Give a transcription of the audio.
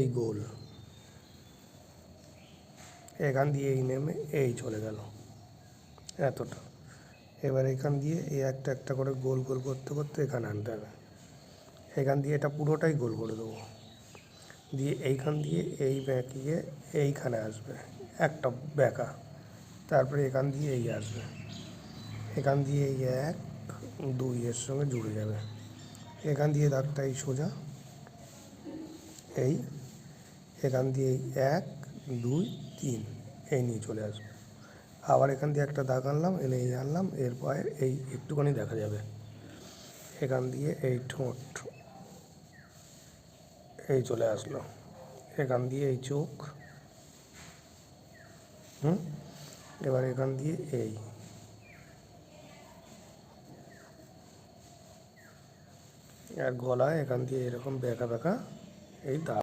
এই গোল, এখান দিয়ে এই নেমে এই চলে গেল এতটা। এবার এখান দিয়ে এই একটা একটা করে গোল গোল করতে করতে এখানে আনতে হবে। এখান দিয়ে এটা পুরোটাই গোল করে দেবো, দিয়ে এইখান দিয়ে এই বেঁকিয়ে এইখানে আসবে একটা বেঁকা, তারপরে এখান দিয়ে এই আসবে, এখান দিয়ে এই 1 2 এর সঙ্গে জুড়ে যাবে। এখান দিয়ে দাগটা এই সোজা এই, এখান দিয়ে এই 1 2 3 এই নিয়ে চলে আসবে। আবার এখান দিয়ে একটা দাগ আনলাম, এনে এই আনলাম, এর পায়ের এই একটুখানি দেখা যাবে। এখান দিয়ে এই ঠোঁট এই চলে আসলো, এখান দিয়ে এই চোখ, এবার এখান দিয়ে এই, আর গলায় এখান দিয়ে এরকম বেঁকা বেঁকা এই দাগ।